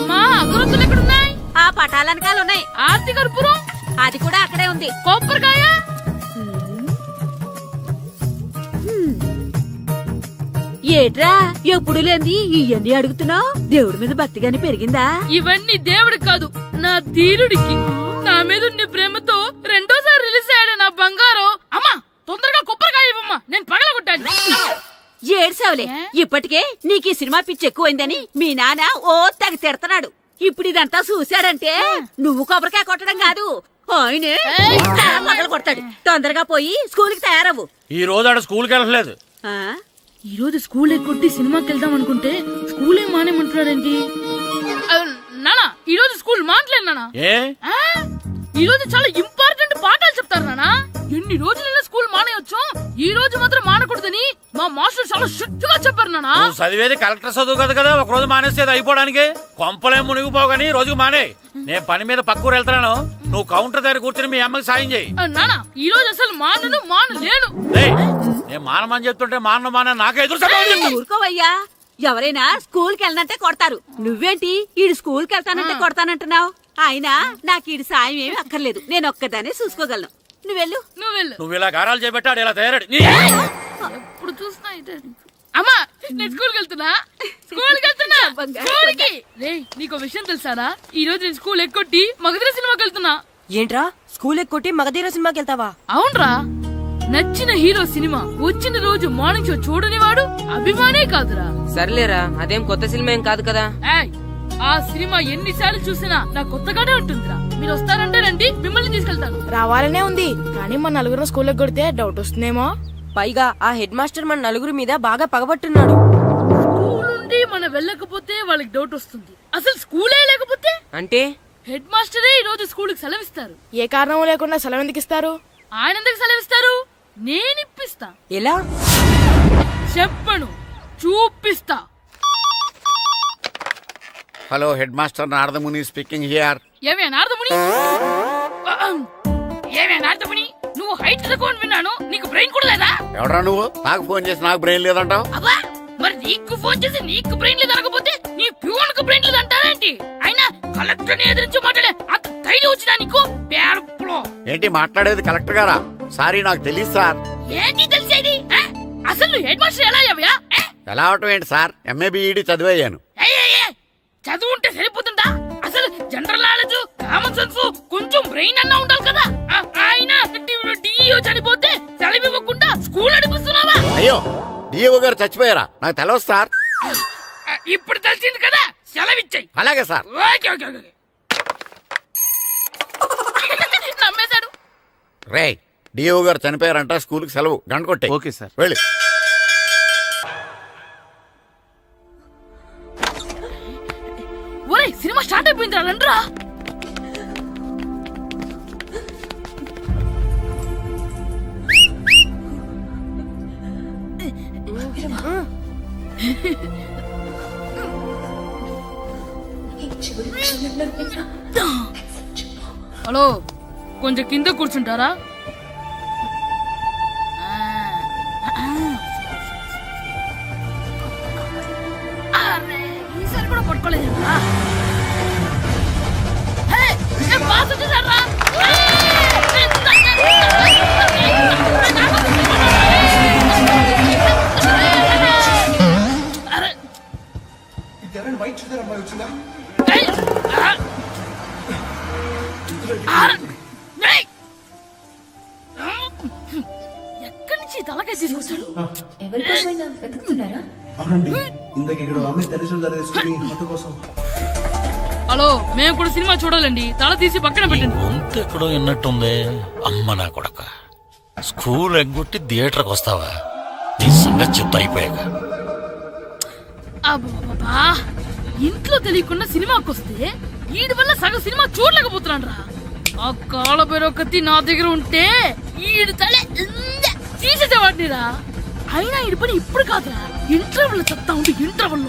అమ్మా అగరొత్తులు ఎక్కడున్నాయి? ఆ పటాలనకాలు ఉన్నాయి. ఆర్తి కర్పూరం అది కూడా అక్కడే ఉంది. కొబ్బరికాయ ఏట్రా ఎప్పుడు లేంది ఇవన్నీ అడుగుతున్నావు? దేవుడి మీద భక్తి గాని పెరిగిందా? ఇవన్నీ దేవుడికి కాదు, నా ధీరుడికి. నా మీద ఉండే ప్రేమతో రెండోసారి రిలీజ్ అయ్యాడు నా బంగారం. అమ్మా తొందరగా కొబ్బరికాయ ఇవ్వమ్మా, నేను పగలగొట్టాను. ఏడ్సావులే, ఇప్పటికే నీకు ఈ సినిమా పిచ్చి ఎక్కువైందని మీ నాన్న ఓ తెగ తిడతాడు. ఇప్పుడు ఇదంతా చూశాడంటే నువ్వు కొబ్బరికాయ కొట్టడం కాదు, ఆయనే పగలు కొడతాడు. తొందరగా పోయి స్కూల్ కి తయారవ్వు. ఈ రోజు ఆడ స్కూల్కి వెళ్ళలేదు. ఈ రోజు స్కూల్ ఎక్కొట్టి సినిమాకి వెళ్దాం అనుకుంటే స్కూల్ ఏం మానేమంటున్నాడేంటి? నానా ఈ రోజు స్కూల్ మానట్లేదు నానా. ఈ రోజు చాలా ఇంపార్టెంట్ పాఠాలు చెప్తారు నానా. ఎన్ని రోజులైనా స్కూల్ మానేయొచ్చు, ఈ రోజు మాత్రం మానకూడదని మా మాస్టర్ చాలా స్ట్రిక్ట్ గా చెప్పారు నానా. చదివేది కలెక్టర్ చదువు కదా కదా, ఒక రోజు మానేసేది అయిపోవడానికి. కొంపలేం మునిగిపోగాని రోజుకు మానే. నేను పని మీద పక్కూరు వెళ్తున్నాను, నువ్వు కౌంటర్ దగ్గర కూర్చొని మీ అమ్మకి సాయం చేయి. నానా ఈ రోజు అసలు మానలేను. నేను మానమని చెప్తుంటే మాన నాకే ఎదురు. ఊరుకోవయ్యా, ఎవరైనా స్కూల్ కి వెళ్ళనంటే కొడతారు. నువ్వేంటి ఈడు స్కూల్ కి వెళ్తానంటే కొడతానంటున్నావు? అయినా నాకు ఈడు సాయం ఏమి అక్కర్లేదు, నేను ఒక్కదానే చూసుకోగలను. నువ్వెళ్ళు. నువ్వు ఇలా గారాలు చేపెట్టాడు, ఇలా తయారాడు. ఎప్పుడు చూసినా ఇదే. అమ్మా నేను స్కూల్కి వెళ్తున్నా. స్కూల్కి రేయ్, నీకు విషయం తెలుసారా? ఈ రోజు నేను స్కూల్ ఎక్కొట్టి మగధీర సినిమాకి వెళ్తున్నా. ఏంట్రా స్కూల్ ఎక్కొట్టి మగధీర సినిమాకి వెళ్తావా? అవునరా, నచ్చిన హీరో సినిమా వచ్చిన రోజు మార్నింగ్ షో చూడని వాడు అభిమానే కాదురా. సర్లేరా, అదేం కొత్త సినిమా ఏం కాదు కదా. ఆ సినిమా ఎన్నిసార్లు చూసినా నాకు కొత్తగానే ఉంటుందిరా. మీరు వస్తారంటే రండి, మిమ్మల్ని తీసుకెళ్తాను. రావాలనే ఉంది, కానీ మన నలుగురు స్కూల్ కొడితే డౌట్ వస్తుందేమో. పైగా ఆ హెడ్ మాస్టర్ మన నలుగురి మీద బాగా పగబట్టున్నాడు. స్కూల్ నుండి మనం వెళ్ళకపోతే వాళ్ళకి డౌట్ వస్తుంది. అసలు స్కూలే లేకపోతే అంటే హెడ్ మాస్టరే ఈ రోజు స్కూల్ కి సెలవిస్తారు. ఏ కారణం లేకుండా సెలవు ఎందుకు ఇస్తారు? ఆయన ఎందుకు సెలవిస్తారు? నేను ఇప్పిస్తా. ఎలా చెప్పను, చూపిస్తా. Hello head master Naradamuni speaking here. ఏమే నారదముని, ఏమే నారదముని, నువ్వు హైట్ రికార్డ్ విన్నాను, నీకు బ్రెయిన్ కూడా లేదా? ఎవడా నువ్వు? నాకు ఫోన్ చేసి నాకు బ్రెయిన్ లేదంటావు? అబ్బా, మరి నీకు ఫోన్ చేసి నీకు బ్రెయిన్ లేదనకపోతే నీ ప్యూన్ కు బ్రెయిన్ లేదంటారేంటి? అయినా కలెక్టర్ ని ఎదిరించి మాట్లాడే అంత ధైర్యం వచ్చినా నీకు? పేర్పులో ఏంటి మాట్లాడేది? కలెక్టర్ గారా? సారీ, నాకు తెలియదు సార్. ఏంటి తెలిసేది? అసలు నువ్వు హెడ్ మాస్టర్ ఎలా అయ్యావయ్యా? ఎలా అవటం ఏంటి సార్? MA B Ed చదివయ్యాను. చదువు ఉంటే సరిపోతుందా? అసలు జనరల్ నాలెడ్జ్, కామన్ సెన్స్, కొంచెం బ్రెయిన్ అన్నా ఉండాలి కదా. ఆయన డిఇఓ చనిపోతే సెలవు ఇవ్వకుండా స్కూల్ నడిపిస్తున్నావా? అయ్యో, డిఓ గారు చచ్చిపోయారా? నాకు తెలవదు సార్. ఇప్పుడు తెలిసింది కదా, సెలవు ఇచ్చాయి. అలాగే సార్. Okay okay okay. నమ్మేశాడు. రే, డిఓ గారు చనిపోయారంట, స్కూల్ కి సెలవు, గంట కొట్టే. Okay sir. వెళ్ళి. ఒరే, సినిమా స్టార్ట్ అయిపోయిందిరా, రండ్రా. హలో, కొంచెం కింద కూర్చుంటారా? ఈసారి కూడా పట్టుకోలేదు. ఎక్కడి నుంచి తలకాయ తీసుకొచ్చాడు? హలో, మేము కూడా సినిమా చూడాలండి, తల తీసి పక్కన పెట్టండి. ఎక్కడో విన్నట్టుంది. అమ్మ నా కొడక, స్కూల్ ఎగ్గొట్టి థియేటర్కి వస్తావా? నీ సంగతి చెప్తా అయిపోయాక. అబ్బా, ఇంట్లో తెలియకుండా సినిమాకి వస్తే వీడి వల్ల సగం సినిమా చూడలేకపోతున్నాను రా. ఆ కాళ్ళ బెరొకతి నా దగ్గర ఉంటే ఈడు తలే తీసేసేవాడిని రా. అయినా ఈడి పని ఇప్పుడు కాదురా, ఇంటర్వెల్ చెప్తా ఉంటే ఇంటర్వెల్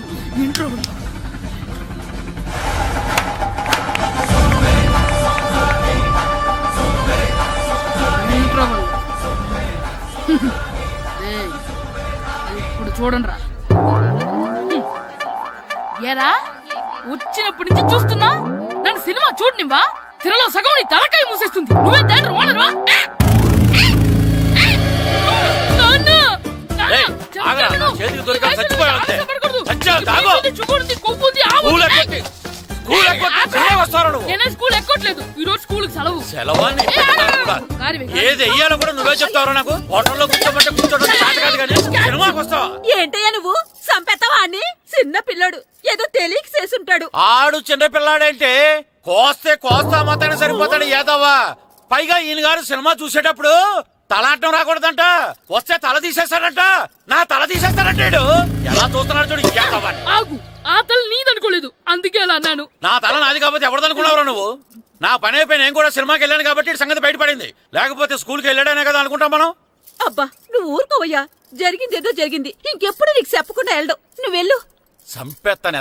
ఇప్పుడు చూడండి రా. ఏరా, వచ్చినప్పటి నుంచి చూస్తున్నా, నన్ను సినిమా చూడనివ్వా? తిరలో సగం నీ తలకాయ మూసేస్తుంది. నువ్వే థియేటర్ ఓనర్వా? స్కూల్ ఎక్కట్లేదు, ఈ రోజు స్కూల్ సెలవు. ఏది వెయ్యాలో కూడా నువ్వే చెప్తావు. నాకు హోటల్లో కూర్చోమంటే కూర్చోబెట్టా. ఏంటయ్యా నువ్వు? సంపెత్తవా అని? చిన్న పిల్లడు, ఏదో తెలియక చేసుంటాడు. ఆడు చిన్న పిల్లాడంటే కోస్తా మాత్రమే సరిపోతాడు ఏదవ్వా. పైగా ఈయన గారు సినిమా చూసేటప్పుడు తలాటం రాకూడదంట, వస్తే తల తీసేస్తాడంట. నా తల తీసేస్తాడంటాడు. ఎలా చూస్తున్నాడు చూడు. ఆగు, ఆ తల నీదనుకోలేదు, అందుకే అలా అన్నాను. నా తల నాది కాబట్టి ఎవరిదనుకున్నావురా నువ్వు? నా పని అయిపోయి నేను కూడా సినిమాకి వెళ్ళాను కాబట్టి సంగతి బయటపడింది. లేకపోతే స్కూల్కి వెళ్ళాడనే కదా అనుకుంటాం మనం. అబ్బా, నువ్వు ఊరుకోవయ్యా. జరిగిందేదో జరిగింది, ఇంకెప్పుడు నీకు చెప్పకుండా వెళ్ళడు. నువ్వు వెళ్ళు. సంపెత్తనే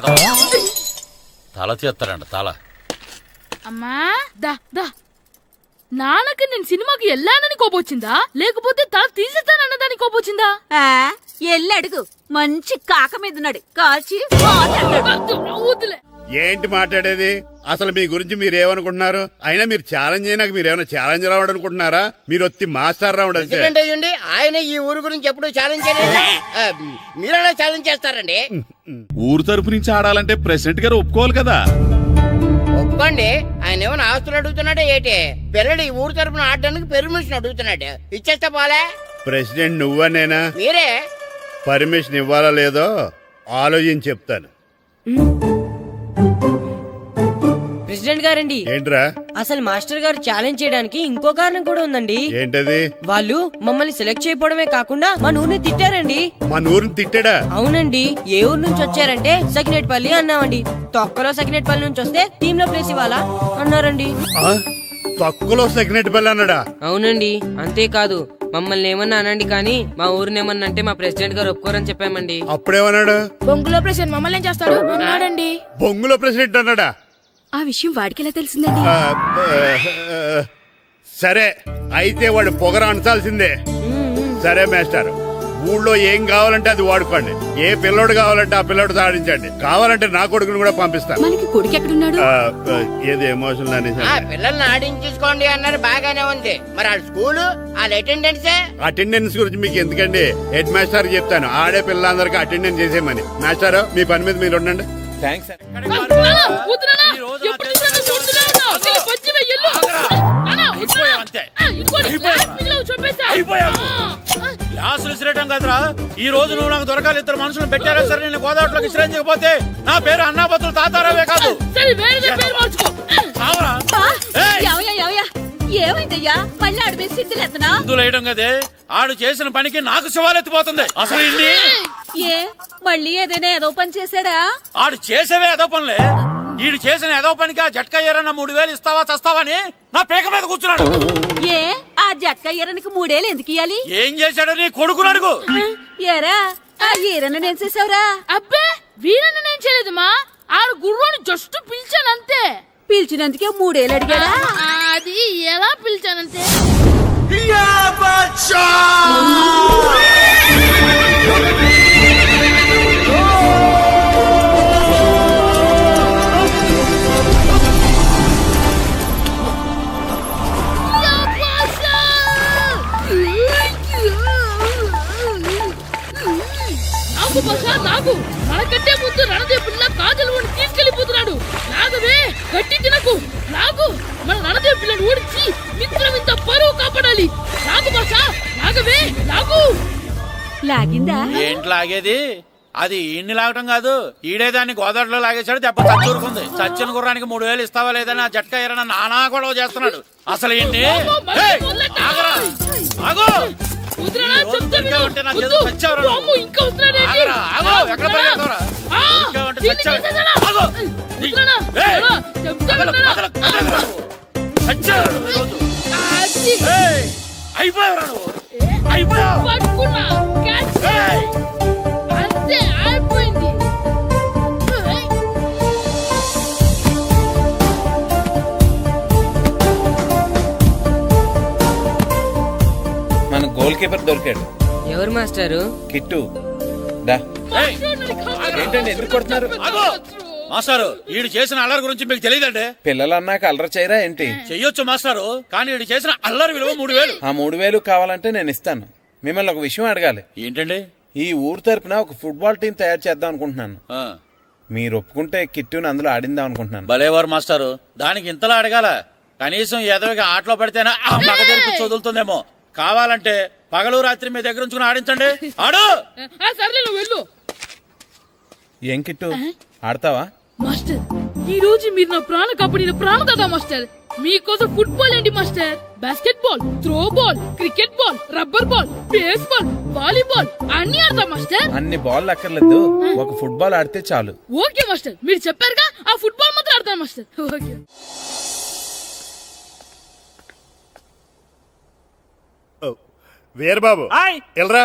తల తీస్తాడంట తల. అమ్మా దా దా, నాన్నకి నేను సినిమాకి వెళ్ళానని కోపొచ్చిందా, లేకపోతే తల తీసేస్తానన్నదాని కోపొచ్చిందా? ఎల్లి అడుగు, మంచి కాక మీద ఉన్నాడు, కాల్చి వద్దులే. ఏంటి మాట్లాడేది? అసలు మీ గురించి మీరేమనుకుంటున్నారు? అయినా మీరు ఛాలెంజ్ అయినాక మీరేమైనా ఛాలెంజ్ రావడం అనుకుంటున్నారా? మీరు వచ్చి మాస్టర్ రావడం. ఆయన ఈ ఊరు గురించి ఎప్పుడు ఛాలెంజ్ చేయలేదు, మీరెలా ఛాలెంజ్ చేస్తారండి? ఊరు తరపు నుంచి ఆడాలంటే ప్రెసిడెంట్ గారు ఒప్పుకోవాలి కదా. ఒప్పుకోండి. ఆయన ఏమైనా ఆస్తులు అడుగుతున్నాడే ఏంటి? పిల్లడు ఈ ఊరు తరపున ఆడడానికి పెర్మిషన్ అడుగుతున్నాడు, ఇచ్చేస్తే పోలే. ప్రెసిడెంట్ నువ్వా నేనా? మీరే. పర్మిషన్ ఇవ్వాలా లేదో ఆలోచించి చెప్తాను. ప్రెసిడెంట్ గారండి. ఏంట్రా? అసలు మాస్టర్ గారు ఛాలెంజ్ చేయడానికి ఇంకో కారణం కూడా ఉందండి. ఏంటది? వాళ్ళు మమ్మల్ని సెలెక్ట్ చేయకపోవడమే కాకుండా మా ఊరిని తిట్టారండి. మా ఊరిని తిట్టాడా? అవునండి. ఏ ఊరు నుంచి వచ్చారంటే సకినేట్పల్లి అన్నామండి. తొక్కలో సకినేట్పల్లి నుంచి వస్తే టీమ్ లో ప్లేస్ ఇవ్వాలా అన్నారండి. తక్కువలో సెకండ్ పిల్ల అన్నాడా? అవునండి, అంతేకాదు మమ్మల్ని ఏమన్నా అనండి కానీ మా ఊరిని ఏమన్నా అంటే మా ప్రెసిడెంట్ గారు ఒప్పుకోరని చెప్పామండి. అప్పుడేమన్నాడు? బొంగులో ప్రెసిడెంట్ మమ్మల్ని ఏం చేస్తాడు అన్నాడండి. బొంగులో ప్రెసిడెంట్ అన్నాడా? ఆ విషయం వాడికెలా తెలిసిందండి? సరే అయితే వాడు పొగర అనసాల్సిందే. సరే మాస్టర్, ఊళ్ళో ఏం కావాలంటే అది వాడుకోండి. ఏ పిల్లోడు కావాలంటే ఆ పిల్లోడు సాధించండి. కావాలంటే నా కొడుకుని కూడా పంపిస్తాను. మనకి కొడుకు ఎక్కడున్నాడు? ఏది ఎమోషనల్ అనేసి పిల్లల్ని ఆడించేసుకోండి అన్నారు, బాగానే ఉంది. మరి వాళ్ళ స్కూలు వాళ్ళ అటెండెన్స్ గురించి మీకు ఎందుకండి, హెడ్ మాస్టర్ చెప్తాను. ఆడే పిల్లలందరికీ అటెండెన్స్ చేసేయమని. మాస్టర్ మీ పని మీద మీరు ఉండండి. థ్యాంక్స్. గ్లాసులు విసిరేయటం కదరా, ఈ రోజు నువ్వు నాకు దొరకాలి. ఇద్దరు మనుషులు పెట్టారా సరే, నేను గోదావరిలోకి విసిరించకపోతే నా పేరు అన్నాపత్రులు తాతారావే కాదు. ఏమైందయ్యా? మళ్ళీ ఆడు మీద సిద్ధులు ఎత్తనా? సిద్ధులు వేయడం కదే, ఆడు చేసిన పనికి నాకు శివాలెత్తిపోతుంది. అసలు ఏ మళ్ళీ ఏదైనా ఏదో పని చేశాడా? ఆడు చేసేవే ఏదో పనులే. ఈడు చేసిన ఏదో పనికి ఆ జట్కా ఏరన్నా 3000 ఇస్తావా చస్తావని నా పేక మీద కూర్చున్నాడు. ఏ ఆ జట్కా ఈరనికి 3 ఏళ్ళు ఎందుకు ఇయ్యాలి? ఏం చేశాడో నీ కొడుకుని అడుగు. ఏరా ఆ ఈరన్న నేను చేసావురా? అబ్బే వీరన్న నేను చేయలేదమ్మా, ఆడు గుర్రాన్ని జస్ట్ పిలిచానంతే. పిలిచినందుకే 3 ఏళ్ళు అడిగాడా? అది ఎలా పిలిచానంతే. నాకు మనకంటే ముందు రణదేవ్ పిల్ల కాజల్ ఓడి తీసుకెళ్లిపోతున్నాడు. నాగవే గట్టి తినకు. నాగు మన రణదేవ్ పిల్లని ఓడించి మిత్రం ఇంత పరువు కాపాడాలి. నాగు భాష నాగవే నాగు. లాగిందా? ఏంటి లాగేది? అది ఈయన్ని లాగటం కాదు, ఈడే దాన్ని గోదావరిలో లాగేశాడు. దెబ్బ చచ్చూరుకుంది. చచ్చిన గుర్రానికి 3000 ఇస్తావా లేదని ఆ జట్కా ఏరన్నా నానా గొడవ చేస్తున్నాడు. అసలు ఏంటి? అంతే అయిపోయింది. మన గోల్ కీపర్ దొరికాడు. ఎవరు మాస్టారు? కిట్టు. దా. ఏంటండి ఎందుకు కొడుతున్నారు? మాస్టారు, ఈడు చేసిన అల్లరి గురించి మీకు తెలియదండి. పిల్లలు అన్నాక అల్లరి చేయరా ఏంటి? చెయ్యొచ్చు మాస్టారు, కానీ ఈడు చేసిన అల్లరి విలువ 3000. ఆ 3000 కావాలంటే నేను ఇస్తాను. మిమ్మల్ని ఒక విషయం అడగాలి. ఏంటండి? ఈ ఊరు తరపున ఒక ఫుట్బాల్ టీం తయారు చేద్దాం అనుకుంటున్నాను. మీరు ఒప్పుకుంటే కిట్టుని అందులో ఆడిందాం అనుకుంటున్నాను. భలేవారు మాస్టారు, దానికి ఇంతలా అడగాల? కనీసం ఏదోగా ఆటలో పడితేనా ఆ మగ తెరిపి చదువుతుందేమో. కావాలంటే పగలు రాత్రి మీ దగ్గర ఉంచుకుని ఆడించండి. ఆడు. సర్లే నువ్వు వెళ్ళు. ఏం కిట్టు ఆడతావా? మాస్టర్, ఈ రోజు మీరు నా ప్రాణ కాపాడిన ప్రాణదాత మాస్టర్. మీకోసం ఫుట్బాల్ ఏంటి master, basket ball, throw ball, cricket ball, rubber ball, base ball, volleyball అన్ని ఆడతా మాస్టర్. అన్ని బాల్ అక్కర్లేదు, ఒక ఫుట్బాల్ ఆడితే చాలు. ఓకే మాస్టర్, మీరు చెప్పారుగా, ఆ ఫుట్బాల్ మాత్రం ఆడతాను మాస్టర్. ఓకే. వీరబాబు ఎల్రా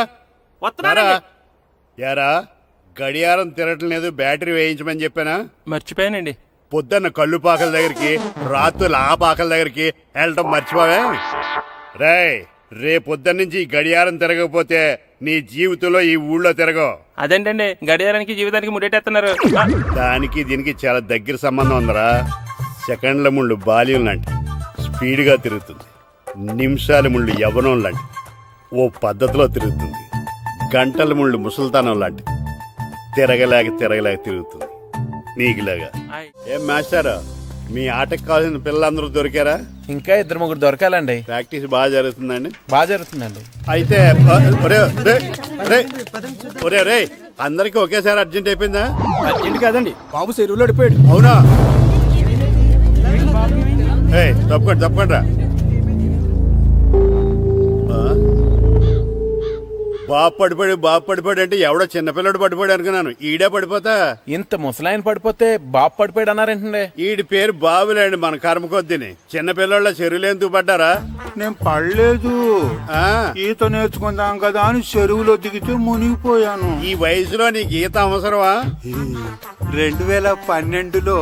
యారా, గడియారం తిరగటం లేదు, బ్యాటరీ వేయించమని చెప్పానా? మర్చిపోయానండి. పొద్దున్న కళ్ళు పాకల దగ్గరికి, రాత్రులు ఆ పాకల దగ్గరికి వెళ్ళటం మర్చిపోవే? రేపొద్దున్న నుంచి ఈ గడియారం తిరగకపోతే నీ జీవితంలో ఈ ఊళ్ళో తిరగవు. అదేంటండి గడియారానికి జీవితానికి ముడేటేస్తున్నారు? దానికి దీనికి చాలా దగ్గర సంబంధం ఉందరా. సెకండ్ల ముళ్ళు బాల్యం లాంటి స్పీడ్గా తిరుగుతుంది. నిమిషాల ముళ్ళు యవ్వనం లాంటి ఓ పద్ధతిలో తిరుగుతుంది. గంటల ముళ్ళు ముసల్తానం లాంటి తిరగలేక తిరుగుతుంది నీకులాగా. ఏం మాస్టర్, మీ ఆటకు కావాల్సిన పిల్లలందరూ దొరికారా? ఇంకా 2-3 దొరకాలండి. ప్రాక్టీస్ బాగా జరుగుతుందండి? బాగా జరుగుతుందండి. అయితే రే అందరికి ఒకేసారి అర్జెంట్ అయిపోయిందా? అర్జెంట్ కాదండి, బాబు చెరువులో పడిపోయాడు. అవునా? తప్పకుండా రా. బాబు పడిపోయాడు అంటే ఎవడో చిన్నపిల్లడు పడిపోయాడు అనుకున్నాను. ఈడే పడిపోతా. ఇంత ముసలాయన పడిపోతే బాబు పడిపోయాడు అన్నారేంటండి? ఈడి పేరు బాబులేండి, మన కర్మ కొద్దిని. చిన్నపిల్లల చెరువులు ఎందుకు పడ్డారా? నేను పడలేదు, ఈత నేర్చుకుందాం కదా అని చెరువులో దిగితే మునిగిపోయాను. ఈ వయసులో నీకు ఈత అవసరమా? 2012లో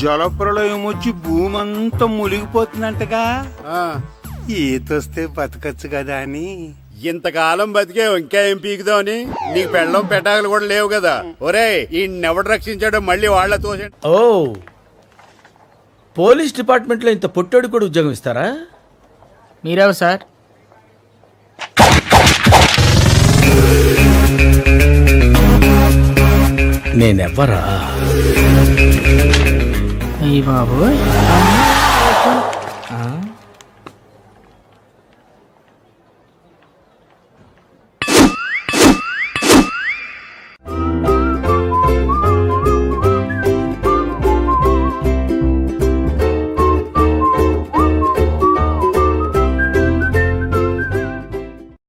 జలప్రళయం వచ్చి భూమి అంతా మునిగిపోతుందంటగా. ఈతొస్తే బతకచ్చు కదా అని. ఇంతకాలం బతికే ఇంకా ఏం పీకుదామని? నీకు పెళ్ళం పెట్టాకలు కూడా లేవు కదా. ఒరే ఈ ఎవడు రక్షించాడో మళ్ళీ వాళ్ళ తోసండి. ఓ, పోలీస్ డిపార్ట్మెంట్ లో ఇంత పొట్టోడు కూడా ఉద్యోగం ఇస్తారా? మీరెవరు సార్? నేనెవ్వరా? బాబు